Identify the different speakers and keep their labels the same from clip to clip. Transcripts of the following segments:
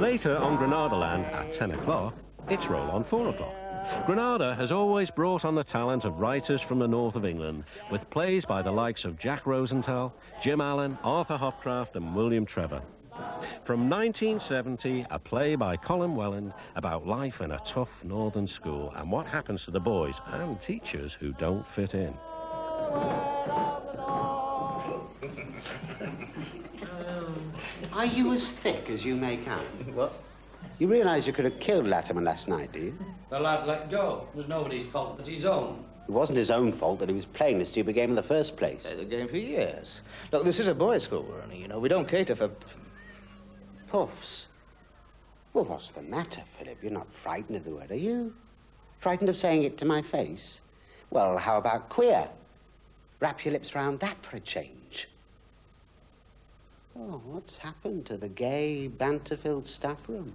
Speaker 1: Later on Granadaland at 10 o'clock, it's roll on 4 o'clock. Granada has always brought on the talent of writers from the north of England, with plays by the likes of Jack Rosenthal, Jim Allen, Arthur Hopcroft and William Trevor. From 1970, a play by Colin Welland about life in a tough northern school and what happens to the boys and teachers who don't fit in.
Speaker 2: Are you as thick as you make out?
Speaker 3: What?
Speaker 2: You realise you could have killed Latimer last night, do you?
Speaker 3: The lad let go. It was nobody's fault but his own.
Speaker 2: It wasn't his own fault that he was playing the stupid game in the first place.
Speaker 3: Played the game for years. Look, this is a boys' school we're running, you know. We don't cater for...
Speaker 2: Puffs? Well, what's the matter, Philip? You're not frightened of the word, are you? Frightened of saying it to my face? Well, how about queer? Wrap your lips round that for a change. Oh, what's happened to the gay, banter-filled staff room?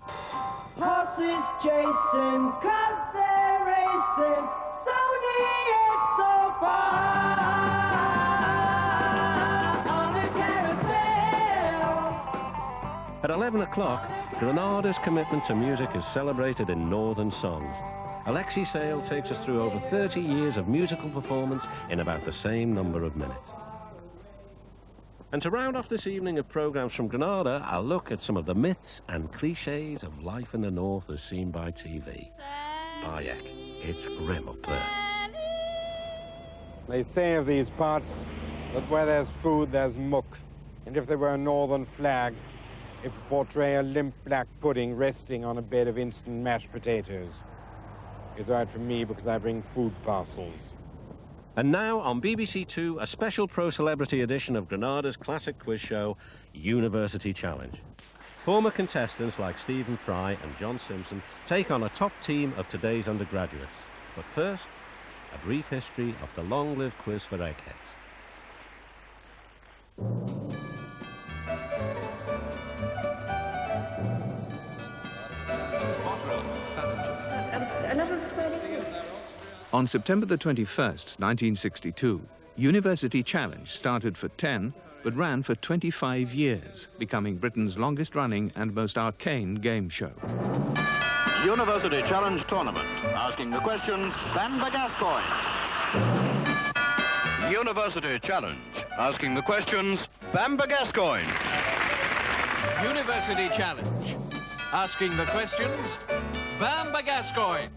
Speaker 4: Horses chasing, 'cause they're racing, so near yet so far. On a carousel.
Speaker 1: At 11 o'clock, Granada's commitment to music is celebrated in northern songs. Alexi Sale takes us through over 30 years of musical performance in about the same number of minutes. And to round off this evening of programmes from Granada, I'll look at some of the myths and clichés of life in the north as seen by TV. Bayek, it's grim up there.
Speaker 5: They say of these parts that where there's food, there's muck. And if there were a northern flag, it would portray a limp black pudding resting on a bed of instant mashed potatoes. It's right for me because I bring food parcels.
Speaker 1: And now on BBC Two, a special pro-celebrity edition of Granada's classic quiz show, University Challenge. Former contestants like Stephen Fry and John Simpson take on a top team of today's undergraduates. But first, a brief history of the long-lived quiz for eggheads.
Speaker 6: On September the 21st, 1962, University Challenge started for 10, but ran for 25 years, becoming Britain's longest-running and most arcane game show.
Speaker 7: University Challenge Tournament, asking the questions, Bamber Gascoigne. University Challenge, asking the questions, Bamber Gascoigne.
Speaker 8: University Challenge, asking the questions, Bamber Gascoigne.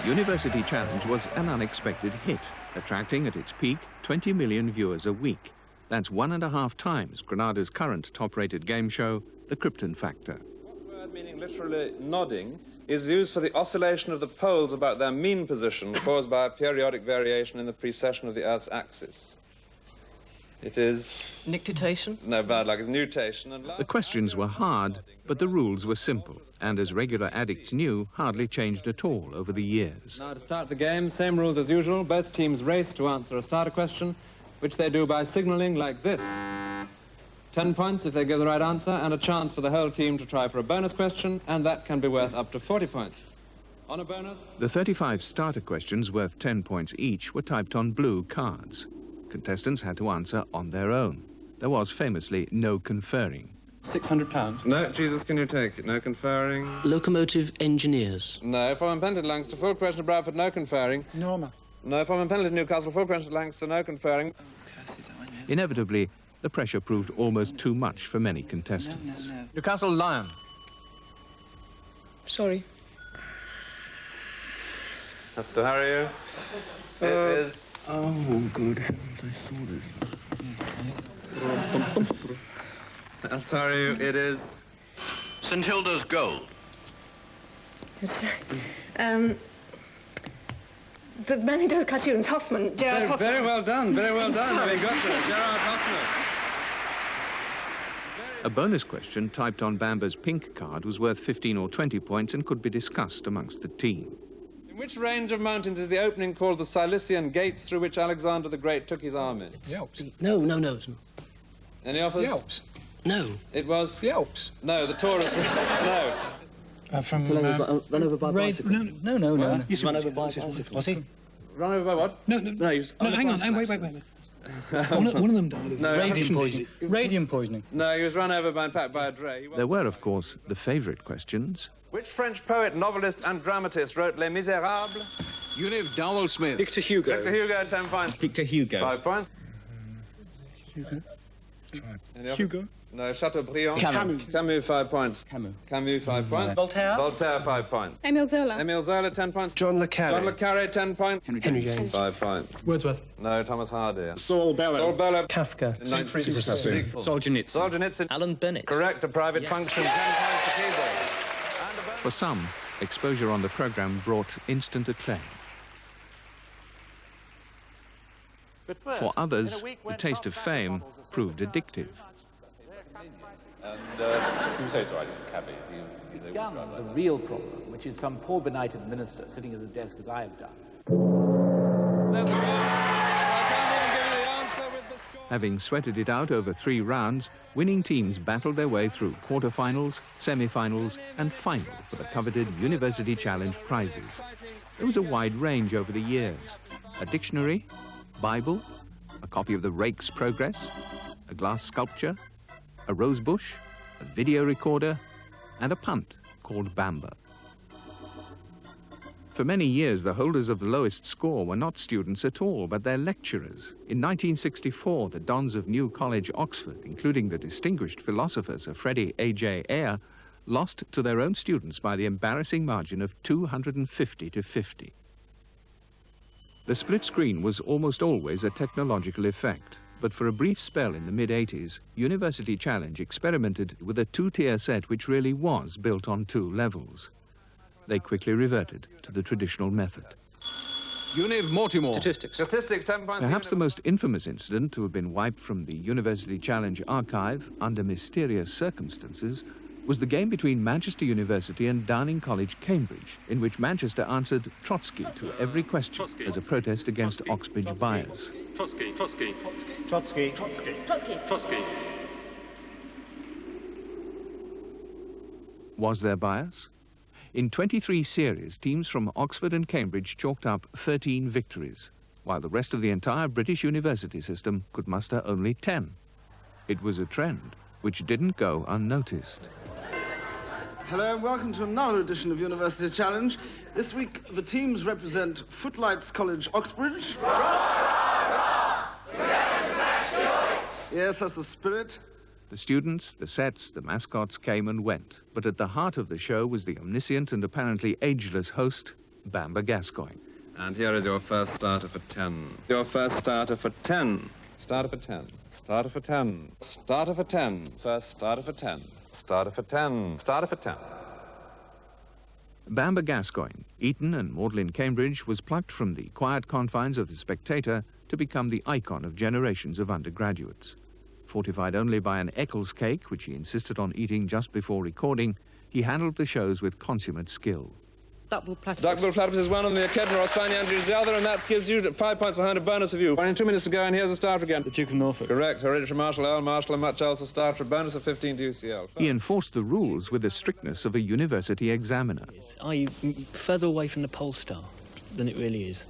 Speaker 6: University Challenge was an unexpected hit, attracting at its peak 20 million viewers a week. That's 1.5 times Granada's current top-rated game show, The Krypton Factor.
Speaker 9: One word meaning literally nodding is used for the oscillation of the poles about their mean position caused by a periodic variation in the precession of the Earth's axis. It is...
Speaker 10: Nictation?
Speaker 9: No, bad luck. It's nutation. And
Speaker 6: The questions were hard, but the rules were simple, and as regular addicts knew, hardly changed at all over the years.
Speaker 11: Now to start the game, same rules as usual. Both teams race to answer a starter question, which they do by signalling like this. 10 points if they give the right answer, and a chance for the whole team to try for a bonus question, and that can be worth up to 40 points. On a bonus...
Speaker 6: The 35 starter questions worth 10 points each were typed on blue cards. Contestants had to answer on their own. There was famously no conferring.
Speaker 11: £600.
Speaker 9: No, Jesus, can you take it? No conferring.
Speaker 10: Locomotive engineers.
Speaker 9: No, from Penton to Lancaster, full question to Bradford, no conferring.
Speaker 12: Norma.
Speaker 9: No, from Penton to Newcastle, full question to Lancaster, no conferring.
Speaker 6: Inevitably, the pressure proved almost too much for many contestants.
Speaker 11: No. Newcastle Lion.
Speaker 10: Sorry.
Speaker 9: Have to hurry you. It is...
Speaker 10: Oh, good heavens, I saw this.
Speaker 9: I'll hurry you. It is...
Speaker 7: St Hilda's Gold.
Speaker 13: The man who does cartoons, Hoffman, Gerard Hoffman.
Speaker 9: Very well done, very well done. Having got to it, Gerard Hoffman.
Speaker 6: A bonus question typed on Bamber's pink card was worth 15 or 20 points and could be discussed amongst the team.
Speaker 9: In which range of mountains is the opening called the Cilician Gates through which Alexander the Great took his armies?
Speaker 12: The Alps.
Speaker 10: No.
Speaker 9: Any offers?
Speaker 12: The Alps.
Speaker 10: No.
Speaker 9: It was...
Speaker 12: The Alps.
Speaker 9: No, the Taurus... No.
Speaker 12: From...
Speaker 10: Run over by bicycle.
Speaker 12: No.
Speaker 10: He's run over by bicycle.
Speaker 12: Was he?
Speaker 9: Run over by what?
Speaker 12: No, hang on. Wait. One of them died of
Speaker 9: radium
Speaker 12: poisoning. Radium poisoning.
Speaker 9: No, he was run over by, in fact, by a dray.
Speaker 6: There were, of course, the favourite questions.
Speaker 9: Which French poet, novelist and dramatist wrote Les Miserables?
Speaker 8: Univ Dowell Smith.
Speaker 12: Victor Hugo.
Speaker 9: Victor Hugo, 10 points.
Speaker 12: Victor Hugo.
Speaker 9: 5 points.
Speaker 12: Hugo.
Speaker 9: Any others?
Speaker 12: Hugo.
Speaker 9: No, Chateaubriand.
Speaker 12: Camus.
Speaker 9: Camus, 5 points.
Speaker 12: Camus.
Speaker 9: 5 points.
Speaker 12: Voltaire.
Speaker 9: Voltaire, 5 points.
Speaker 13: Emile Zola.
Speaker 9: Emile Zola, 10 points.
Speaker 12: John le Carré.
Speaker 9: John le Carré, 10 points.
Speaker 12: Henry James.
Speaker 9: 5 points.
Speaker 12: Wordsworth.
Speaker 9: No, Thomas Hardy.
Speaker 12: Saul Bellow.
Speaker 9: Saul Bellow.
Speaker 12: Kafka.
Speaker 9: Siegfried.
Speaker 12: Solzhenitsyn.
Speaker 9: Solzhenitsyn.
Speaker 10: Alan Bennett.
Speaker 9: Correct, a private function. 10 points to keyboard.
Speaker 6: For some, exposure on the programme brought instant acclaim. For others, the taste of fame proved addictive.
Speaker 14: And who say it's all right for cabbie?
Speaker 15: The real problem, which is some poor benighted minister sitting at the desk as I have done.
Speaker 6: Having sweated it out over 3 rounds, winning teams battled their way through quarter-finals, semi-finals and final for the coveted University Challenge prizes. There was a wide range over the years. A dictionary, Bible, a copy of the Rake's Progress, a glass sculpture, a rose bush, a video recorder, and a punt called Bamba. For many years, the holders of the lowest score were not students at all, but their lecturers. In 1964, the dons of New College, Oxford, including the distinguished philosopher Sir Freddie A.J. Eyre, lost to their own students by the embarrassing margin of 250 to 50. The split screen was almost always a technological effect, but for a brief spell in the mid-80s, University Challenge experimented with a 2-tier set which really was built on 2 levels. They quickly reverted to the traditional method.
Speaker 8: Univ Mortimer.
Speaker 9: Statistics, 10 points.
Speaker 6: Perhaps the most infamous incident to have been wiped from the University Challenge archive under mysterious circumstances was the game between Manchester University and Downing College, Cambridge, in which Manchester answered Trotsky to every question as a protest against Oxbridge bias.
Speaker 16: Trotsky.
Speaker 6: Was there bias? In 23 series, teams from Oxford and Cambridge chalked up 13 victories, while the rest of the entire British university system could muster only 10. It was a trend which didn't go unnoticed.
Speaker 17: Hello and welcome to another edition of University Challenge. This week, the teams represent Footlights College, Oxbridge. Yes, that's the spirit.
Speaker 6: The students, the sets, the mascots came and went, but at the heart of the show was the omniscient and apparently ageless host, Bamba Gascoigne.
Speaker 9: And here is your first starter for 10. Your first starter for 10. Starter for 10. Starter for 10. Starter for 10. First starter for 10. Starter for 10. Starter for 10.
Speaker 6: Bamba Gascoigne, Eton and Magdalen, Cambridge, was plucked from the quiet confines of The Spectator to become the icon of generations of undergraduates. Fortified only by an Eccles cake, which he insisted on eating just before recording, he handled the shows with consummate skill.
Speaker 10: Duckbill platypus.
Speaker 9: Duckbill platypus is one on the Echidna, or Spiny Andrew is the other, and that gives you 5 points behind a bonus of you. 1 and 2 minutes to go, and here's the starter again.
Speaker 12: The Duke of Norfolk.
Speaker 9: Correct. Hereditary Marshal, Earl Marshal, and much else. A starter, a bonus of 15 to UCL.
Speaker 6: He enforced the rules with the strictness of a university examiner.
Speaker 10: Are you further away from the pole star than it really is?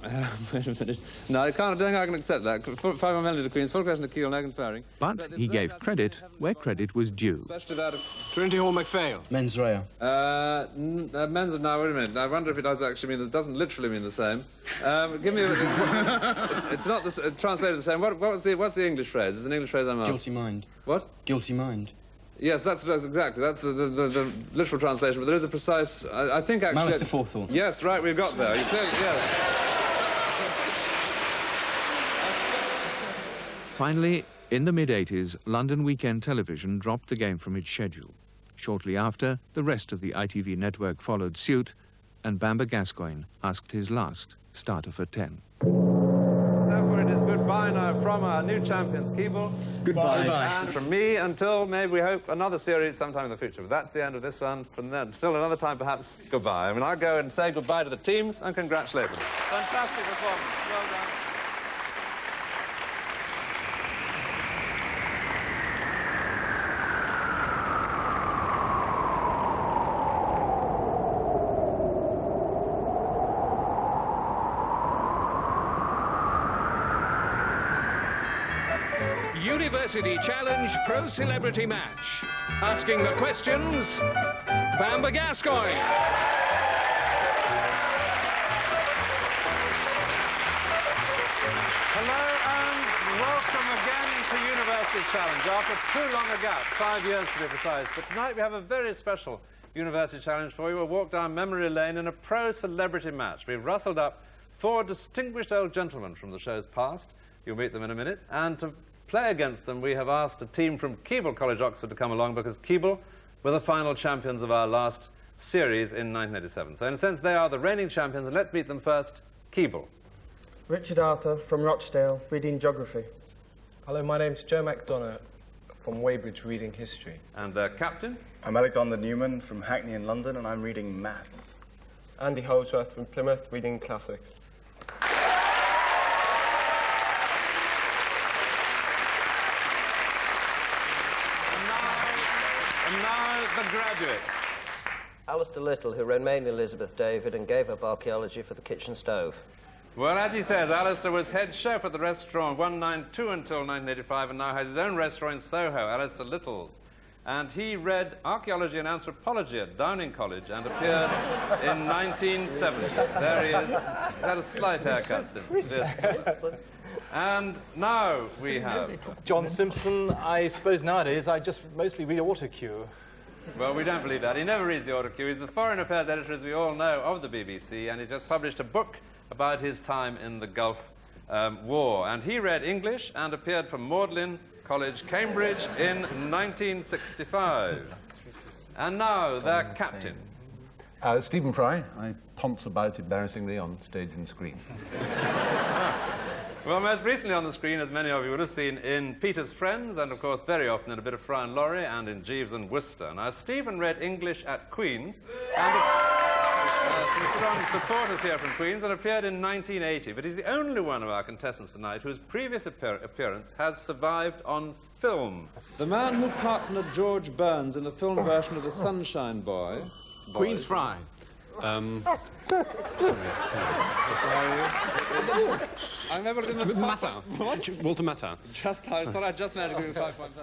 Speaker 9: Wait a minute. No, I don't think I can accept that. 5 on melody to Queen's, full question to Kiel, Nagan Faring.
Speaker 6: But he gave credit where credit was due.
Speaker 8: Trinity Hall MacPhail.
Speaker 12: Mens rea.
Speaker 9: Men's, no, wait a minute. I wonder if it does actually mean, it doesn't literally mean the same. Give me, it's not translated the same. What's the English phrase? It's an English phrase I'm after.
Speaker 12: Guilty mind.
Speaker 9: What?
Speaker 12: Guilty mind.
Speaker 9: Yes, that's exactly. That's the literal translation, but there is a precise. I think actually.
Speaker 12: Malice aforethought.
Speaker 9: Yes, right. We've got there. You clearly, yes.
Speaker 6: Finally, in the mid-80s, London Weekend Television dropped the game from its schedule. Shortly after, the rest of the ITV network followed suit, and Bamba Gascoigne asked his last starter for 10.
Speaker 9: Therefore, it is goodbye now from our new champions, Keeble.
Speaker 12: Goodbye.
Speaker 9: And from me until, maybe we hope, another series sometime in the future. But that's the end of this one. From then, till another time, perhaps, goodbye. I mean, I'll go and say goodbye to the teams and congratulate them. Fantastic performance. Well done.
Speaker 6: University Challenge Pro Celebrity Match. Asking the questions, Bamba Gascoigne.
Speaker 16: Hello and welcome again to University Challenge. After too long a gap, 5 years to be precise. But tonight we have a very special University Challenge for you. We'll walk down memory lane in a pro celebrity match. We've rustled up 4 distinguished old gentlemen from the show's past. You'll meet them in a minute. And to play against them, we have asked a team from Keble College, Oxford, to come along because Keble were the final champions of our last series in 1987. So in a sense, they are the reigning champions. And let's meet them first. Keble.
Speaker 18: Richard Arthur from Rochdale, reading geography.
Speaker 19: Hello, my name's Joe MacDonough from Weybridge, reading history.
Speaker 16: And their captain?
Speaker 20: I'm Alexander Newman from Hackney in London, and I'm reading maths.
Speaker 19: Andy Holdsworth from Plymouth, reading classics.
Speaker 16: And now the graduates.
Speaker 21: Alistair Little, who remained Elizabeth David and gave up archaeology for the kitchen stove.
Speaker 16: Well, as he says, Alistair was head chef at the restaurant 192 until 1985 and now has his own restaurant in Soho, Alistair Little's. And he read archaeology and anthropology at Downing College and appeared in 1970. There he is. He's had a slight haircut since. And now we have...
Speaker 22: John Simpson. I suppose nowadays I just mostly read autocue.
Speaker 16: Well, we don't believe that. He never reads the autocue. He's the foreign affairs editor, as we all know, of the BBC, and he's just published a book about his time in the Gulf War. And he read English and appeared for Magdalen College, Cambridge in 1965. And now their captain.
Speaker 23: Stephen Fry. I ponce about embarrassingly on stage and screen.
Speaker 16: Well, most recently on the screen, as many of you would have seen, in Peter's Friends, and of course very often in a bit of Fry and Laurie, and in Jeeves and Wooster. Now, Stephen read English at Queen's, and some strong supporters here from Queen's, and appeared in 1980, but he's the only one of our contestants tonight whose previous appearance has survived on film.
Speaker 9: The man who partnered George Burns in the film version of The Sunshine Boy.
Speaker 16: Queen's Fry.
Speaker 9: I've never been the...
Speaker 16: Matter.
Speaker 9: What?
Speaker 16: Walter Matter.
Speaker 9: I thought I just managed to give you 5 points.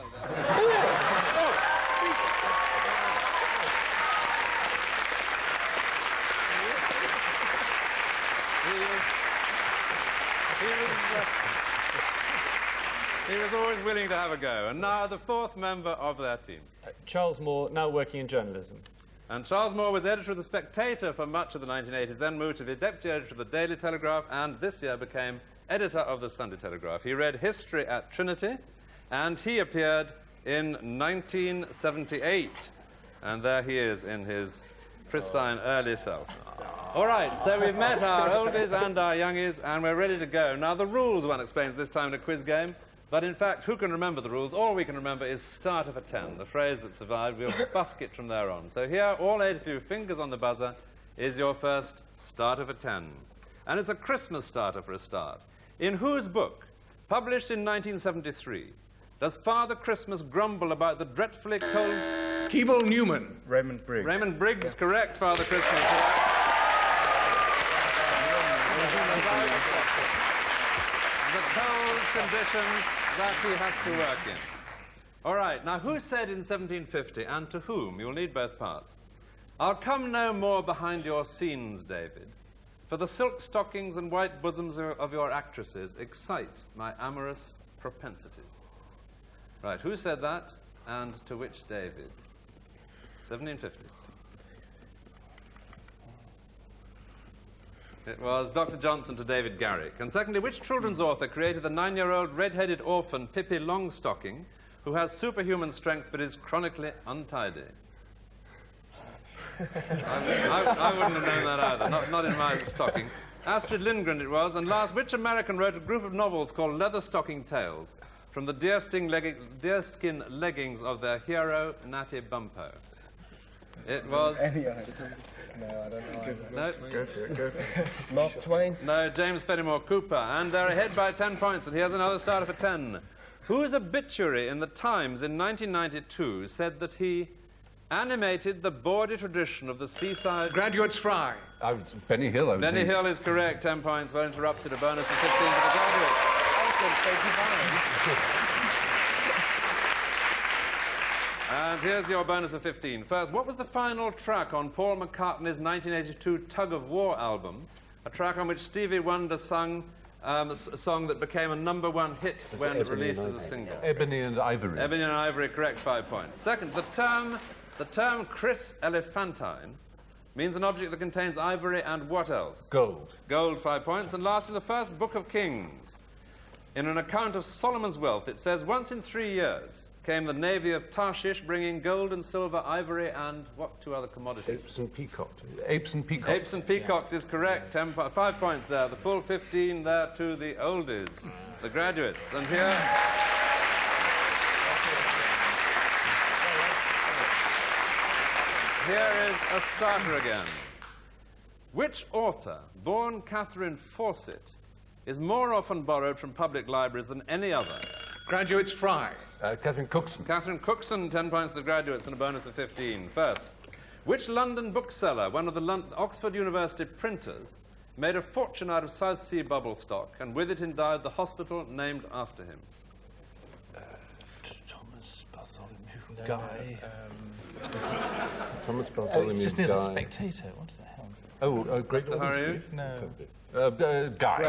Speaker 9: He was always willing to have a go. And now the 4th member of their team.
Speaker 22: Charles Moore, now working in journalism.
Speaker 16: And Charles Moore was editor of The Spectator for much of the 1980s, then moved to be deputy editor of the Daily Telegraph, and this year became editor of the Sunday Telegraph. He read history at Trinity, and he appeared in 1978. And there he is in his pristine early self. All right, so we've met our oldies and our youngies, and we're ready to go. Now, the rules one explains this time in a quiz game, but in fact, who can remember the rules? All we can remember is starter for 10, the phrase that survived. We'll busk it from there on. So here, all 8 of you, fingers on the buzzer, is your first starter for 10. And it's a Christmas starter for a start. In whose book, published in 1973, does Father Christmas grumble about the dreadfully cold...
Speaker 6: Keble Newman.
Speaker 20: Raymond Briggs.
Speaker 16: Raymond Briggs, correct, Father Christmas. The cold conditions that he has to work in. All right, now who said in 1750, and to whom? You'll need both parts. I'll come no more behind your scenes, David, for the silk stockings and white bosoms of your actresses excite my amorous propensities. Right, who said that, and to which David? 1750. It was Dr. Johnson to David Garrick. And secondly, which children's author created the 9-year-old red-headed orphan Pippi Longstocking, who has superhuman strength but is chronically untidy? I wouldn't have known that either, not in my stocking. Astrid Lindgren it was. And last, which American wrote a group of novels called Leather Stocking Tales from the deerskin leggings of their hero, Natty Bumppo? It was...
Speaker 19: No, I don't know.
Speaker 16: No?
Speaker 19: Go for it, go for it. It's Mark Twain?
Speaker 16: No, James Fenimore Cooper. And they're ahead by 10 points, and here's another starter for 10. Whose obituary in the Times in 1992 said that he animated the bawdy tradition of the seaside...
Speaker 6: Graduates Fry.
Speaker 23: Benny Hill, I would
Speaker 16: Benny
Speaker 23: think.
Speaker 16: Hill is correct. 10 points. Well interrupted. A bonus of 15 for the graduates.
Speaker 19: I was going to say goodbye.
Speaker 16: And here's your bonus of 15. First, what was the final track on Paul McCartney's 1982 Tug of War album? A track on which Stevie Wonder sung a song that became a #1 hit when it released as a single.
Speaker 23: Ebony and Ivory.
Speaker 16: Ebony and Ivory, correct, 5 points. Second, the term Chris Elephantine means an object that contains ivory and what else?
Speaker 23: Gold.
Speaker 16: Gold, 5 points. And lastly, the first Book of Kings. In an account of Solomon's wealth, it says, once in 3 years came the navy of Tarshish bringing gold and silver, ivory, and what 2 other commodities?
Speaker 23: Apes and peacocks. Apes and peacocks.
Speaker 16: Apes and peacocks is correct. 5 points there. The full 15 there to the oldies, the graduates. And here... Here is a starter again. Which author, born Catherine Fawcett, is more often borrowed from public libraries than any other?
Speaker 6: Graduates Fry.
Speaker 23: Catherine Cookson.
Speaker 16: Catherine Cookson, 10 points to the graduates and a bonus of 15. First, which London bookseller, one of the Oxford University printers, made a fortune out of South Sea bubble stock and with it endowed the hospital named after him?
Speaker 23: Thomas Bartholomew Guy. Thomas Bartholomew
Speaker 22: It's just near the
Speaker 23: Guy.
Speaker 22: Spectator. What the hell is it?
Speaker 23: Oh, Great
Speaker 16: Mr. Hurry.
Speaker 22: No.
Speaker 23: Guy.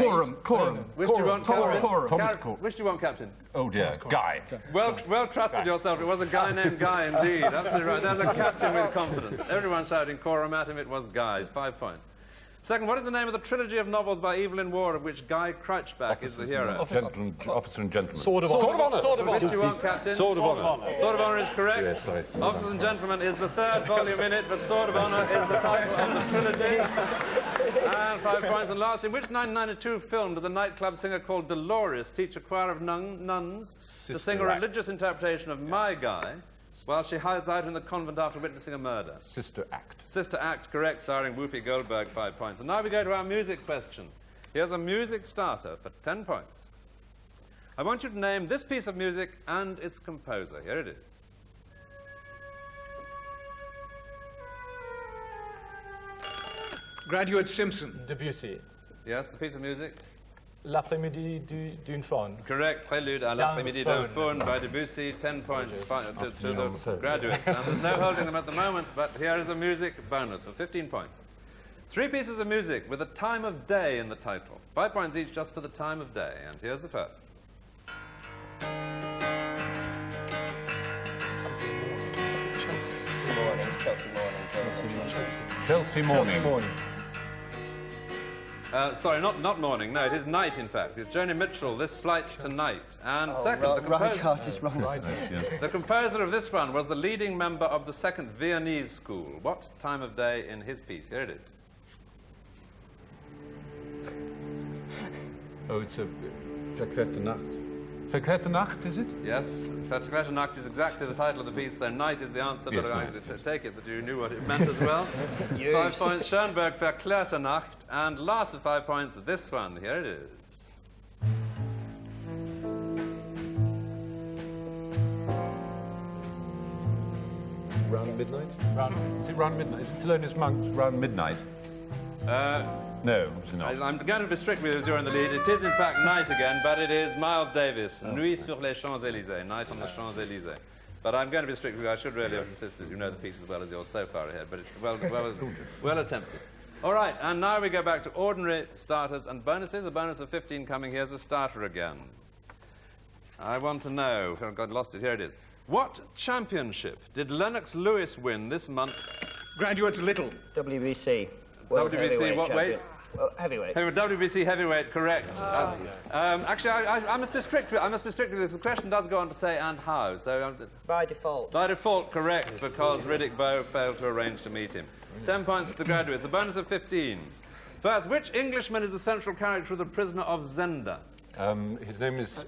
Speaker 12: Coram.
Speaker 16: Which do you want, Captain?
Speaker 23: Thomas Coram.
Speaker 16: Which do you want, Captain?
Speaker 23: Oh dear, Guy.
Speaker 16: Well trusted yourself. It was a guy named Guy, indeed. Absolutely right. There's a captain with confidence. Everyone shouting Coram at him. It was Guy. 5 points. Second, what is the name of the trilogy of novels by Evelyn Waugh of which Guy Crouchback is the hero?
Speaker 23: Officer and Gentleman.
Speaker 12: Sword of Honor.
Speaker 16: Which do you want, Captain?
Speaker 12: Sword of Honor.
Speaker 16: Sword of Honor is correct.
Speaker 23: Yes, sorry.
Speaker 16: Officers and Gentlemen is the 3rd volume in it, but Sword of Honor is the title of the trilogy. And 5 points. And last, in which 1992 film does a nightclub singer called Dolores teach a choir of nuns to sing a religious interpretation of My Guy while she hides out in the convent after witnessing a murder?
Speaker 23: Sister Act.
Speaker 16: Sister Act, correct, starring Whoopi Goldberg, 5 points. And now we go to our music question. Here's a music starter for 10 points. I want you to name this piece of music and its composer. Here it is.
Speaker 6: Graduate Simpson.
Speaker 12: Debussy.
Speaker 16: Yes, the piece of music?
Speaker 12: L'après-midi d'une faune.
Speaker 16: Correct, Prélude à l'après-midi d'un faune by Debussy, 10 points to the graduates. And there's no holding them at the moment, but here is a music bonus for 15 points. 3 pieces of music with a time of day in the title. 5 points each just for the time of day. And here's the first.
Speaker 23: Chelsea Morning.
Speaker 16: Sorry, not morning. No, it is night, in fact. It's Joni Mitchell, This Flight Tonight. And second, the composer of this one was the leading member of the 2nd Viennese School. What time of day in his piece? Here it is.
Speaker 23: Oh, it's a Verklärte Nacht. Verklärte Nacht, is it?
Speaker 16: Yes, Verklärte Nacht is exactly the title of the piece, so night is the answer,
Speaker 23: Yes,
Speaker 16: but I'm
Speaker 23: night.
Speaker 16: going to take it that you knew what it meant as well. 5 points, Schoenberg, Verklärte Nacht. And last with 5 points, this one. Here it is.
Speaker 23: Round midnight? Is it round midnight? Is it Thelonious Monk's Round Midnight? No, it's not.
Speaker 16: I'm going to be strict with you as you're in the lead. It is, in fact, night again, but it is Miles Davis, Nuit sur les Champs-Élysées, Night on the Champs-Élysées. But I'm going to be strict with you. I should really have insisted you know the piece as well as you're so far ahead, but it's well attempted. All right, and now we go back to ordinary starters and bonuses. A bonus of 15 coming. Here's a starter again. I want to know, I've got lost it, here it is. What championship did Lennox Lewis win this month?
Speaker 6: Graduates Little.
Speaker 21: WBC.
Speaker 16: WBC, what weight?
Speaker 21: Heavyweight.
Speaker 16: WBC heavyweight, correct. Actually, I must be strict with this. The question does go on to say, and how? So
Speaker 21: By default.
Speaker 16: By default, correct, because Riddick Bowe failed to arrange to meet him. 10 points to the graduates, a bonus of 15. First, which Englishman is the central character of The Prisoner of Zenda?
Speaker 23: His name is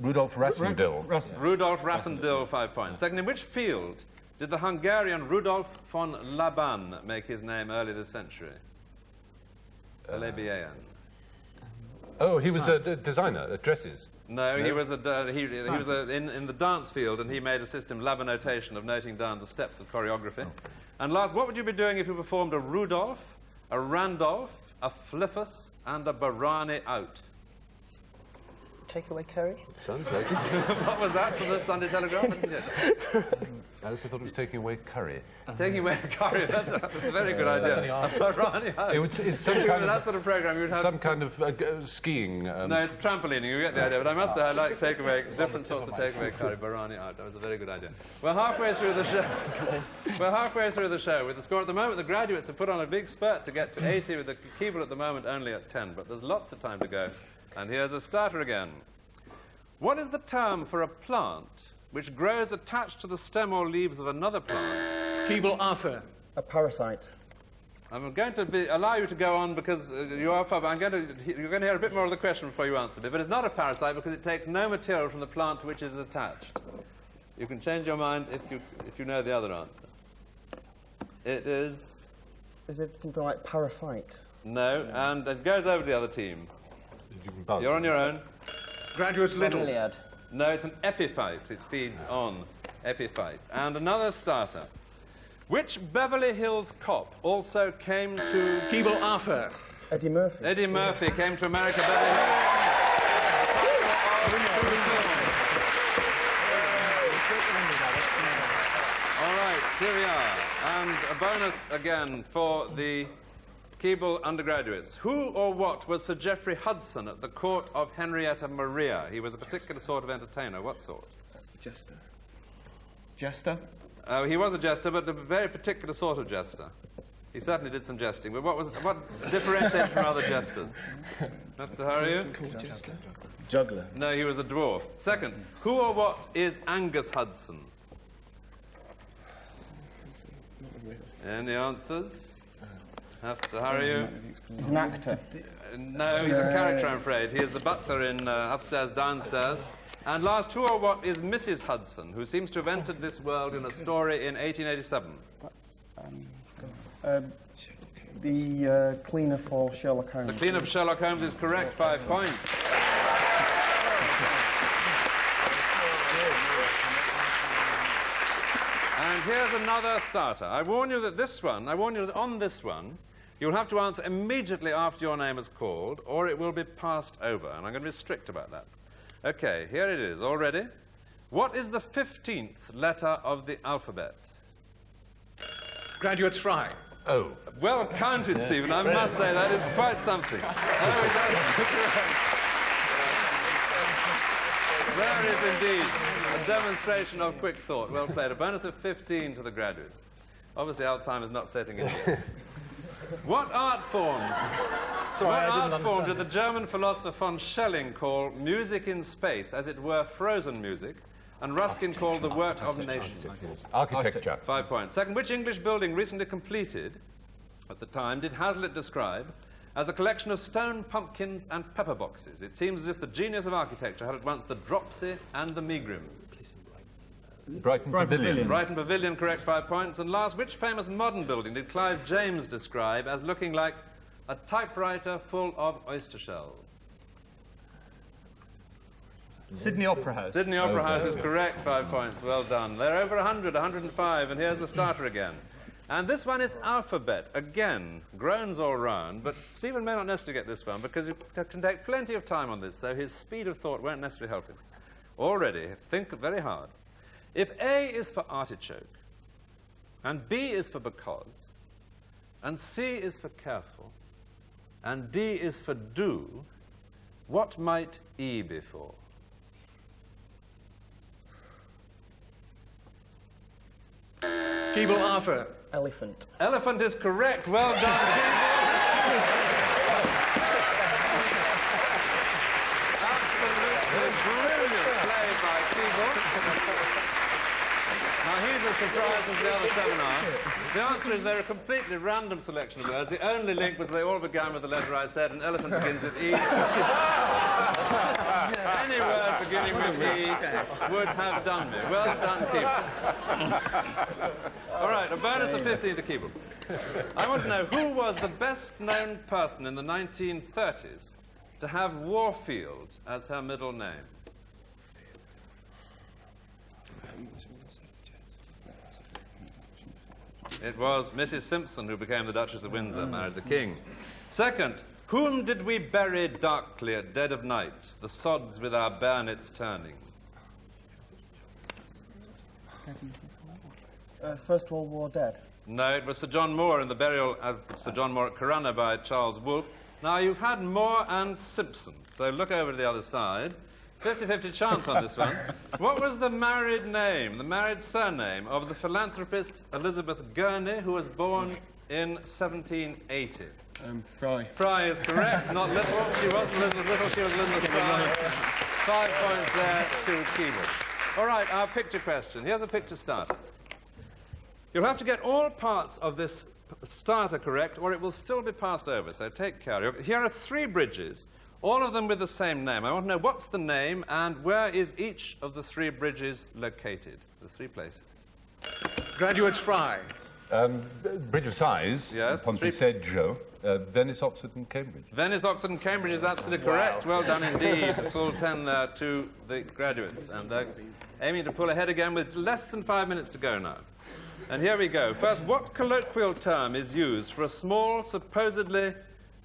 Speaker 23: Rudolf Rassendyll.
Speaker 16: Rudolf Rassendyll, 5 points. Second, in which field did the Hungarian Rudolf von Laban make his name early this century?
Speaker 23: Oh, he was a designer, dresses.
Speaker 16: No, he was in the dance field, and he made a system, labanotation, of noting down the steps of choreography. And last, what would you be doing if you performed a Rudolph, a Randolph, a Fliffus, and a Barani out?
Speaker 18: takeaway curry?
Speaker 23: Sounds like
Speaker 16: What was that for the Sunday Telegraph?
Speaker 23: Alice, I thought it was taking away curry.
Speaker 16: Taking away a curry, that's a very good idea.
Speaker 23: That's only half. It's some kind of,
Speaker 16: that sort of program you would have...
Speaker 23: Some kind of skiing.
Speaker 16: No, it's trampolining, you get the idea. But I must say, I like takeaway, different sorts of takeaway curry, Barani art. That was a very good idea. We're halfway through the show. We're halfway through the show with the score. At the moment, the graduates have put on a big spurt to get to 80, with the Keeble at the moment only at 10. But there's lots of time to go. And here's a starter again. What is the term for a plant which grows attached to the stem or leaves of another plant?
Speaker 10: Keeble Arthur.
Speaker 18: A parasite.
Speaker 16: I'm going to allow you to go on because you are far, but you're going to hear a bit more of the question before you answer it. But it's not a parasite because it takes no material from the plant to which it is attached. You can change your mind if you know the other answer. It is...
Speaker 18: Is it something like paraphyte?
Speaker 16: No, and it goes over to the other team. You're on your own.
Speaker 10: Graduates Little.
Speaker 21: Bromeliad.
Speaker 16: No, it's an epiphyte. It feeds on epiphyte. And another starter. Which Beverly Hills cop also came to...
Speaker 10: Keeble Arthur.
Speaker 18: Eddie Murphy.
Speaker 16: Eddie Murphy came to America, Beverly Hills. All right, here we are. And a bonus again for the Keeble undergraduates. Who or what was Sir Geoffrey Hudson at the court of Henrietta Maria? He was a particular sort of entertainer. What sort?
Speaker 18: Jester. Jester?
Speaker 16: Oh, he was a jester, but a very particular sort of jester. He certainly did some jesting. But what differentiated from other jesters? Not to hurry you?
Speaker 18: Juggler.
Speaker 16: No, he was a dwarf. Second, who or what is Angus Hudson? Any answers? Have to hurry you.
Speaker 18: He's an actor.
Speaker 16: No, he's a character, I'm afraid. He is the butler in Upstairs, Downstairs. And last, who or what is Mrs. Hudson, who seems to have entered this world in a story in 1887?
Speaker 18: The cleaner for Sherlock Holmes.
Speaker 16: The cleaner for Sherlock Holmes is correct, 5 points. And here's another starter. I warn you that on this one, you'll have to answer immediately after your name is called, or it will be passed over, and I'm going to be strict about that. Okay, here it is, all ready? What is the 15th letter of the alphabet?
Speaker 10: Graduates Fry.
Speaker 23: Oh.
Speaker 16: Well counted, Stephen. I must say, that is quite something. There is indeed a demonstration of quick thought. Well played. A bonus of 15 to the graduates. Obviously, Alzheimer's not setting in yet. What art form? Did the German philosopher von Schelling call music in space, as it were frozen music, and Ruskin called the work of nations?
Speaker 23: Architecture.
Speaker 16: 5 points. Second, which English building recently completed at the time did Hazlitt describe as a collection of stone pumpkins and pepper boxes? It seems as if the genius of architecture had at once the dropsy and the megrims.
Speaker 23: Brighton Pavilion.
Speaker 16: Brighton Pavilion, correct, 5 points. And last, which famous modern building did Clive James describe as looking like a typewriter full of oyster shells?
Speaker 12: Sydney Opera House.
Speaker 16: Sydney Opera House is correct, 5 points. Well done. They're over 100, 105, and here's the starter again. And this one is alphabet. Again, groans all round, but Stephen may not necessarily get this one because he can take plenty of time on this, so his speed of thought won't necessarily help him. Already, think very hard. If A is for artichoke, and B is for because, and C is for careful, and D is for do, what might E be for?
Speaker 10: Keeble Arthur.
Speaker 18: Elephant.
Speaker 16: Elephant is correct. Well done, Keeble. Absolutely brilliant play by Keeble. Now, he's as surprised as the other 7 are. The answer is they're a completely random selection of words. The only link was they all began with the letter I said, and elephant begins with E. Any word beginning with E would have done me. Well done, Keeble. All right, a bonus of 15 to Keeble. I want to know, who was the best-known person in the 1930s to have Warfield as her middle name? It was Mrs. Simpson who became the Duchess of Windsor, married the King. Second, Whom did we bury darkly at dead of night, the sods with our bayonets turning?
Speaker 18: First World War dead.
Speaker 16: No, it was Sir John Moore in the burial of Sir John Moore at Corunna by Charles Wolfe. Now, you've had Moore and Simpson, so look over to the other side. 50-50 chance on this one. What was the married name, the married surname of the philanthropist Elizabeth Gurney, who was born in 1780?
Speaker 19: Fry.
Speaker 16: Fry is correct, not Little. She wasn't Elizabeth Little, she was Elizabeth Fry. 5 points there to Keeble. All right, our picture question. Here's a picture starter. You'll have to get all parts of this starter correct, or it will still be passed over, so take care. Here are 3 bridges, all of them with the same name. I want to know what's the name and where is each of the 3 bridges located, the 3 places.
Speaker 22: Graduates Fry.
Speaker 23: Bridge of Sighs,
Speaker 16: Yes,
Speaker 23: Ponticeggio, Venice, Oxford and Cambridge.
Speaker 16: Venice, Oxford and Cambridge is absolutely correct. Well done indeed. The full 10 there to the graduates. And they're aiming to pull ahead again with less than 5 minutes to go now. And here we go. First, what colloquial term is used for a small, supposedly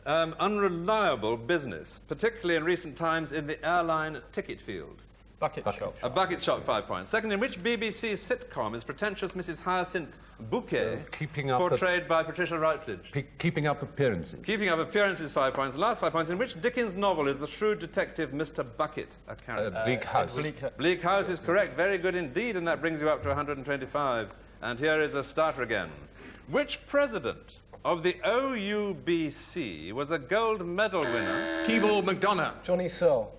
Speaker 16: unreliable business, particularly in recent times in the airline ticket field?
Speaker 23: Bucket shop.
Speaker 16: A bucket shop, 5 points. Second, in which BBC sitcom is pretentious Mrs. Hyacinth Bouquet portrayed by Patricia Routledge?
Speaker 23: Keeping Up Appearances.
Speaker 16: Keeping Up Appearances, 5 points. The last 5 points. In which Dickens novel is the shrewd detective Mr. Bucket a character?
Speaker 23: Bleak House.
Speaker 16: Bleak House is correct. Very good indeed, and that brings you up to 125. And here is a starter again. Which president of the OUBC was a gold medal winner?
Speaker 22: Keeble McDonough.
Speaker 19: Johnny Searle.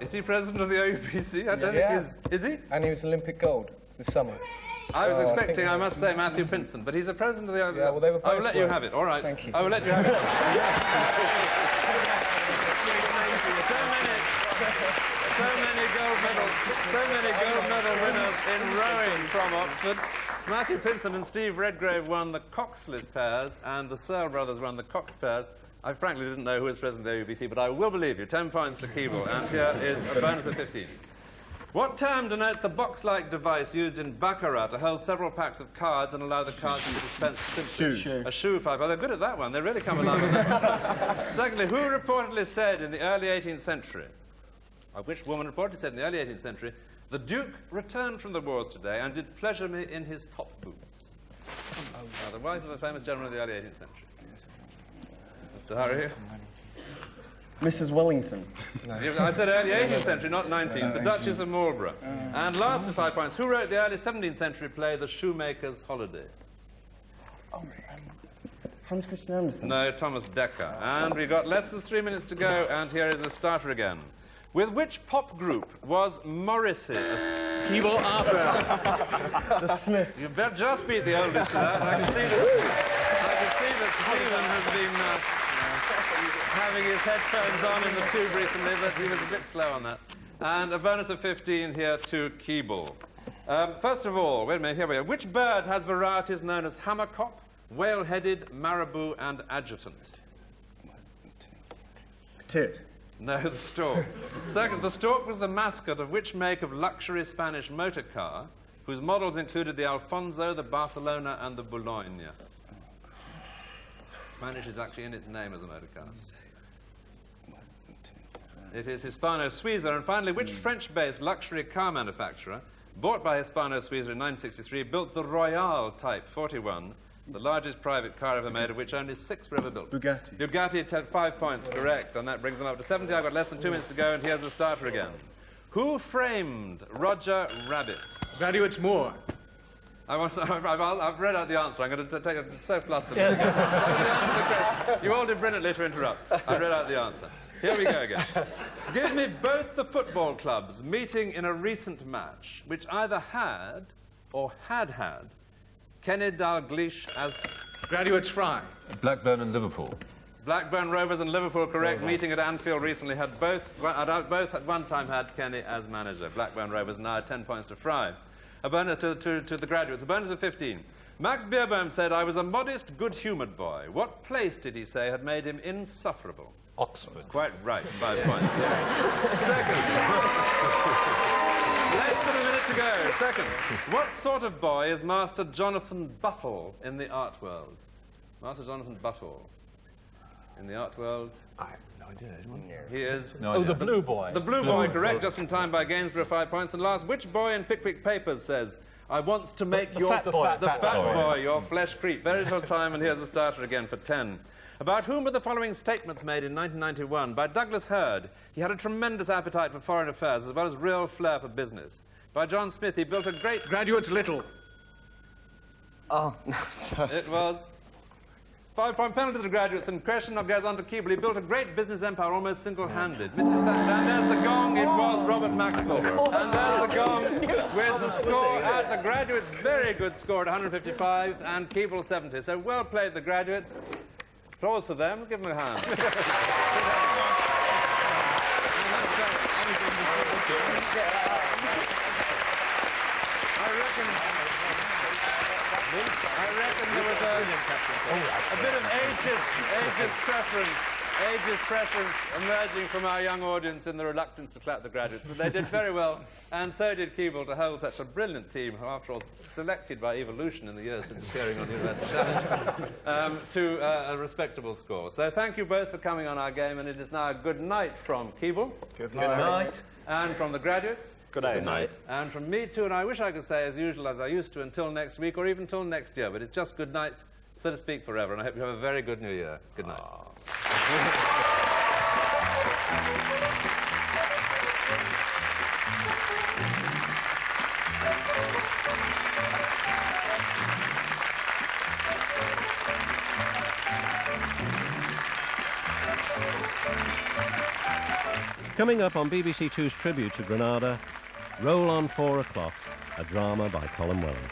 Speaker 16: Is he president of the OUBC? I don't think he is. Is he?
Speaker 19: And he was Olympic gold this summer.
Speaker 16: I was expecting, I must say, Matthew Pinson, but he's a president of the OUBC.
Speaker 19: Yeah, well, they were both
Speaker 16: I will let you have it. All right.
Speaker 19: Thank you.
Speaker 16: I will let you have it. So many gold medal winners in rowing from Oxford. Matthew Pinson and Steve Redgrave won the Coxless pairs, and the Searle brothers won the Cox pairs. I frankly didn't know who was president of the OUBC, but I will believe you. 10 points to Keeble, and here is a bonus of 15. What term denotes the box-like device used in baccarat to hold several packs of cards and allow the cards to be dispensed simply?
Speaker 19: Shoe.
Speaker 16: A shoe, 5. Oh, they're good at that one. They really come alive with that. Secondly, who reportedly said in the early 18th century, which woman reportedly said in the early 18th century, the Duke returned from the wars today and did pleasure me in his top boots? The wife of a famous general of the early 18th century. Mr. Harry?
Speaker 18: Mrs. Wellington.
Speaker 16: I said early 18th century, not 19th. The Duchess of Marlborough. And last 5 points. Who wrote the early 17th century play, The Shoemaker's Holiday?
Speaker 18: Hans Christian Andersen.
Speaker 16: No, Thomas Dekker. And we've got less than 3 minutes to go, and here is a starter again. With which pop group was Morrissey?
Speaker 22: Keeble Arthur.
Speaker 18: The Smiths.
Speaker 16: You better just beat the oldest to that. I can see that Stephen has been having his headphones on in the tube recently, but he was a bit slow on that. And a bonus of 15 here to Keeble. First of all, wait a minute, here we are. Which bird has varieties known as hammercock, whale-headed, marabou, and adjutant?
Speaker 18: Tit.
Speaker 16: No, the stork. Second, the stork was the mascot of which make of luxury Spanish motor car, whose models included the Alfonso, the Barcelona, and the Boulogne? Spanish is actually in its name as a motor car. It is Hispano-Suiza. And finally, which French-based luxury car manufacturer, bought by Hispano-Suiza in 1963, built the Royale Type 41, the largest private car ever made, of which only 6 were ever built?
Speaker 18: Bugatti.
Speaker 16: Bugatti, 5 points, correct. And that brings them up to 70. I've got less than 2 minutes to go, and here's the starter again. Who framed Roger Rabbit?
Speaker 22: Graduates Moore.
Speaker 16: I've read out the answer. I'm going to take it so flustered. You all did brilliantly to interrupt. I read out the answer. Here we go again. Give me both the football clubs meeting in a recent match, which either had or had Kenny Dalglish as...
Speaker 22: Graduates Fry.
Speaker 23: Blackburn and Liverpool.
Speaker 16: Blackburn Rovers and Liverpool, correct. Meeting at Anfield recently had both at one time had Kenny as manager. Blackburn Rovers now 10 points to Fry. A bonus to the graduates, a bonus of 15. Max Beerbohm said, I was a modest, good-humoured boy. What place did he say had made him insufferable?
Speaker 23: Oxford.
Speaker 16: Quite right, 5 points. Second. Less than a minute to go. Second. What sort of boy is Master Jonathan Buttle in the art world? Master Jonathan Buttle. in the art world?
Speaker 23: I have no idea.
Speaker 16: He is...
Speaker 23: No idea.
Speaker 22: The blue boy.
Speaker 16: The blue boy, correct, just in time by Gainsborough, 5 points. And last, which boy in Pickwick Papers says, I wants to make
Speaker 22: The
Speaker 16: your...
Speaker 22: fat boy.
Speaker 16: The fat boy, your flesh creep. Very little time, and here's the starter again for 10. About whom were the following statements made in 1991? By Douglas Hurd. He had a tremendous appetite for foreign affairs, as well as real flair for business. By John Smith, he built a great...
Speaker 6: Graduates Little.
Speaker 21: Oh, no, sorry.
Speaker 16: It was... 5-point penalty to the graduates, and question goes on to Keeble. He built a great business empire almost single-handed. Mrs. And there's the gong. It was Robert Maxwell. And there's the gong with the score at the graduates. Very good score at 155, and Keeble 70. So well played, the graduates. Applause for them. Give them a hand. I reckon there was a bit of ageist preference emerging from our young audience in the reluctance to clap the graduates. But they did very well, and so did Keeble, to hold such a brilliant team, who, after all, selected by evolution in the years since appearing on University Challenge, to a respectable score. So thank you both for coming on our game, and it is now a good night from Keeble.
Speaker 21: Good night.
Speaker 16: And from the graduates.
Speaker 21: Good night. Good night.
Speaker 16: And from me too, and I wish I could say as usual as I used to until next week or even till next year, but it's just good night, so to speak, forever, and I hope you have a very good new year. Good night.
Speaker 1: Coming up on BBC Two's tribute to Granada, Roll on 4 o'clock, a drama by Colin Welland.